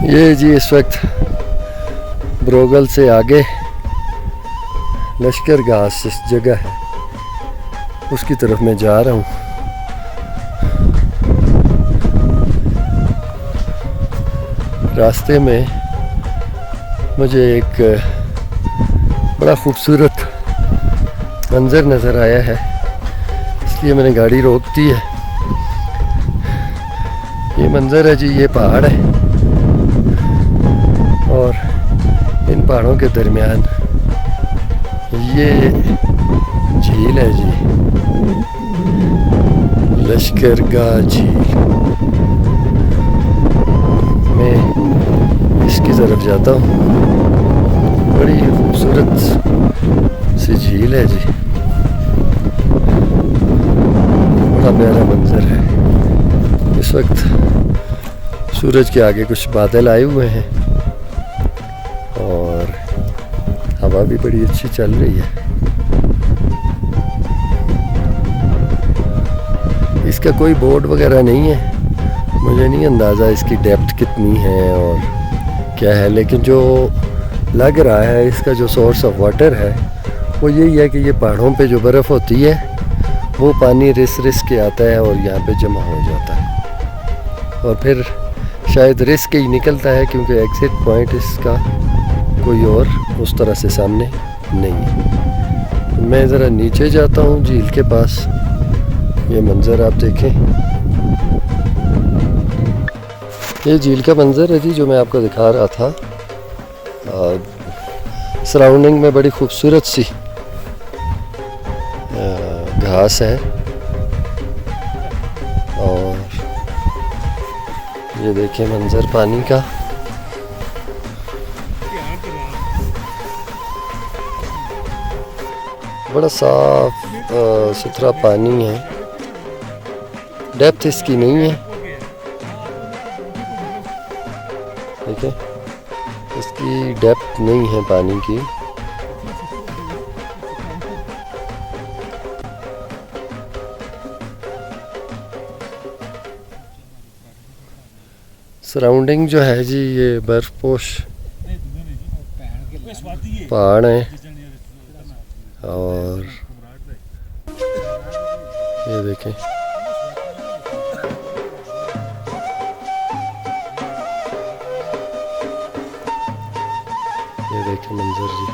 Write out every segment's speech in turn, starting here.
ये जी इस वक्त ब्रोगल से आगे लश्कर घास इस जगह है, उसकी तरफ मैं जा रहा हूँ। रास्ते में मुझे एक बड़ा खूबसूरत मंज़र नज़र आया है, इसलिए मैंने गाड़ी रोक दी है। ये मंज़र है जी, ये पहाड़ है और इन पहाड़ों के दरमियान ये झील है जी, लश्करगाह झील। मैं इसकी तरफ जाता हूँ, बड़ी खूबसूरत सी झील है जी, बड़ा प्यारा मंजर है। इस वक्त सूरज के आगे कुछ बादल आए हुए हैं और हवा भी बड़ी अच्छी चल रही है। इसका कोई बोर्ड वगैरह नहीं है, मुझे नहीं अंदाज़ा इसकी डेप्थ कितनी है और क्या है, लेकिन जो लग रहा है इसका जो सोर्स ऑफ वाटर है वो यही है कि ये पहाड़ों पे जो बर्फ़ होती है वो पानी रिस के आता है और यहाँ पे जमा हो जाता है और फिर शायद रिस के ही निकलता है, क्योंकि एग्ज़िट पॉइंट इसका कोई और उस तरह से सामने नहीं है। मैं ज़रा नीचे जाता हूँ झील के पास, ये मंज़र आप देखें। ये झील का मंज़र है जी जो मैं आपको दिखा रहा था। सराउंडिंग में बड़ी खूबसूरत सी घास है और ये देखें मंज़र पानी का। बड़ा साफ सुथरा पानी है, डेप्थ इसकी नहीं है, ठीक है, इसकी डेप्थ नहीं है पानी की। सराउंडिंग जो है जी ये बर्फपोश पहाड़ हैं और ये देखें मंजर जी।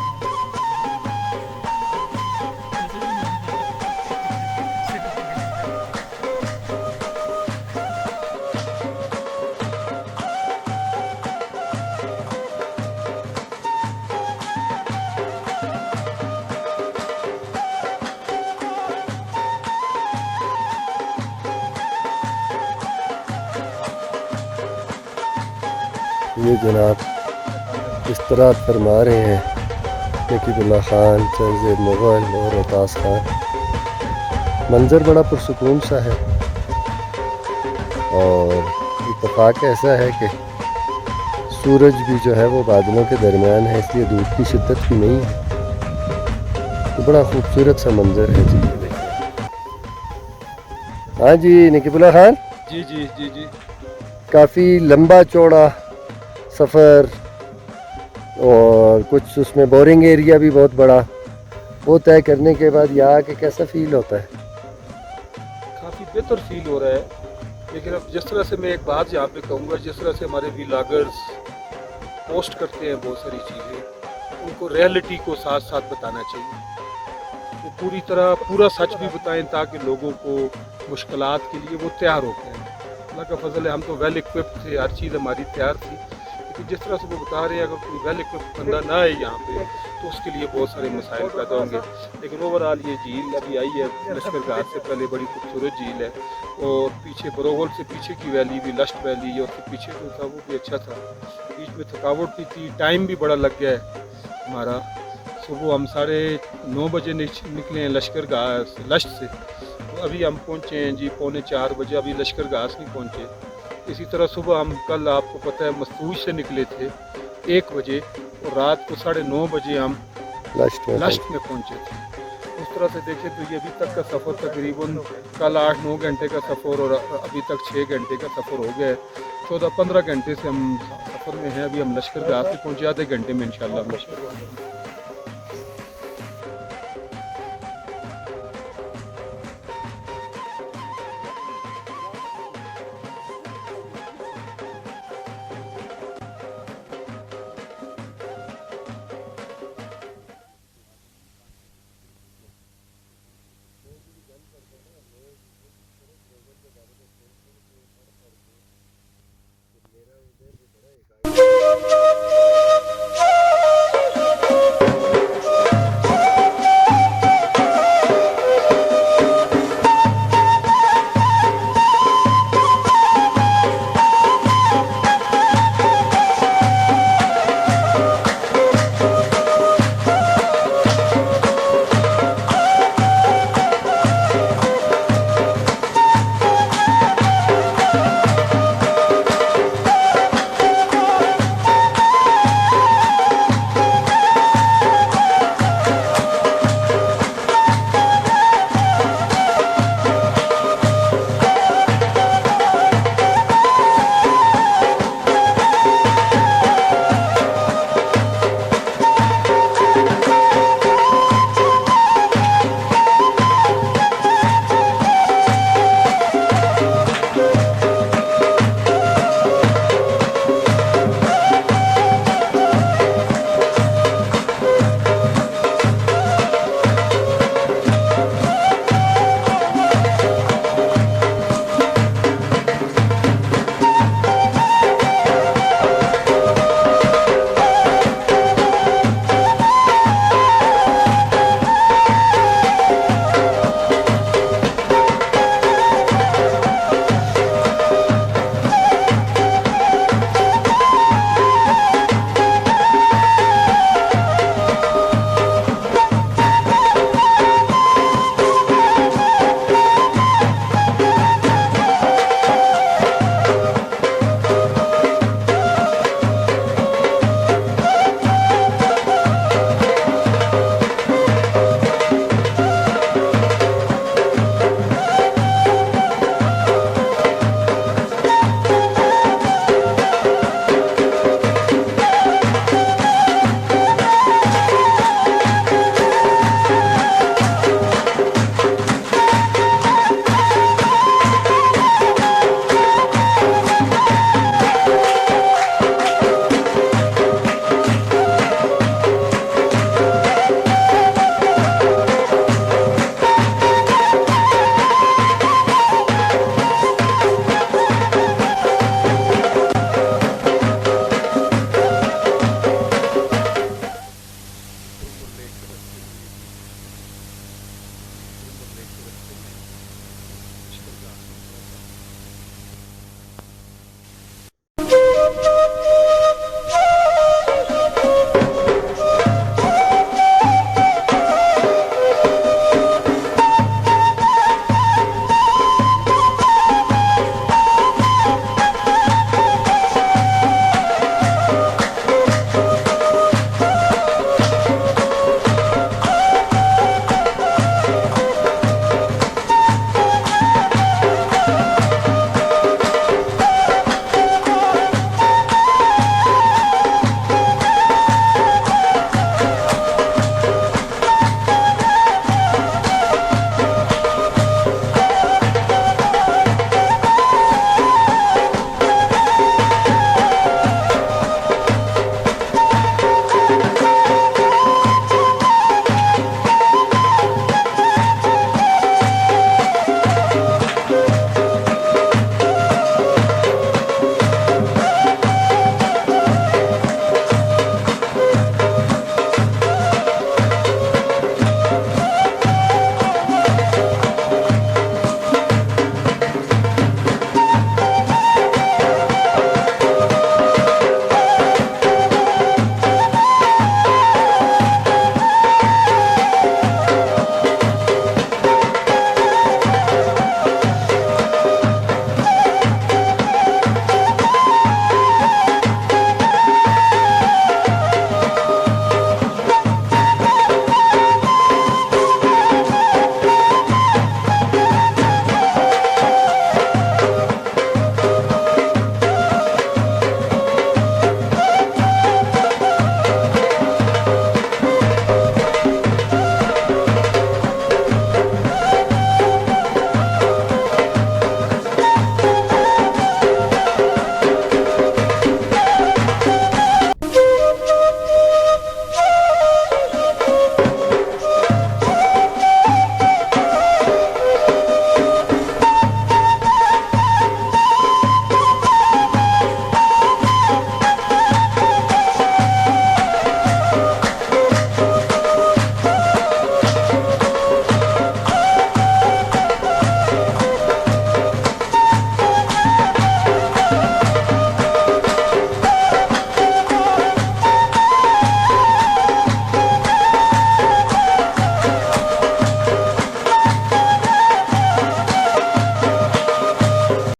ये जनाब इस तरह फरमा रहे हैं नकीबुल्लाह खान, चंज़ेब मुग़ल और अब्बास खान। मंज़र बड़ा पुरसुकून सा है और इत्तेफाक ऐसा है कि सूरज भी जो है वो बादलों के दरमियान है, इसलिए धूप की शिद्दत भी नहीं है, तो बड़ा खूबसूरत सा मंज़र है जी। हाँ जी नकीबुल्लाह खान जी जी जी जी काफ़ी लंबा चौड़ा सफ़र और कुछ उसमें बोरिंग एरिया भी बहुत बड़ा, वो तय करने के बाद यहाँ आके कैसा फील होता है? काफ़ी बेहतर फील हो रहा है, लेकिन अब जिस तरह से मैं एक बात यहाँ पे कहूँगा, जिस तरह से हमारे व्लॉगर्स पोस्ट करते हैं बहुत सारी चीज़ें, उनको रियलिटी को साथ साथ बताना चाहिए। वो पूरी तरह पूरा सच भी बताएं ताकि लोगों को मुश्किलात के लिए वो तैयार हो गए। अल्लाह का फजल है, हम तो वेल इक्विप्ड थे, हर चीज़ हमारी तैयार थी, लेकिन जिस तरह से वो बता रहे हैं अगर कोई वेल इक्विप्ड बंदा ना आए यहाँ पे तो उसके लिए बहुत सारे मसाइल पैदा होंगे। लेकिन ओवरऑल ये झील अभी आई है लश्करगाह से पहले, बड़ी खूबसूरत झील है और पीछे बरोगल से पीछे की वैली भी लस्ट वैली और उसके पीछे जो था वो भी अच्छा था। बीच में थकावट भी थी, टाइम भी बड़ा लग गया है हमारा। सुबह हम 9:30 बजे निकले हैं लश्करगाह लश्त से, तो अभी हम पहुँचे हैं जी 3:45 बजे, अभी लश्करगाह नहीं पहुँचे। इसी तरह सुबह हम कल आपको पता है मस्तूज से निकले थे 1 बजे और रात को 9:30 बजे हम लश्त में पहुँचे थे। उस तरह से देखें तो ये अभी तक का सफ़र तकरीबन कल 8-9 घंटे का सफ़र और अभी तक 6 घंटे का सफ़र हो गया है। 14-15 घंटे से हम सफ़र में हैं। अभी हम लश्कर गाह पे पहुँचे, आधे घंटे में इंशाल्लाह हम लश्कर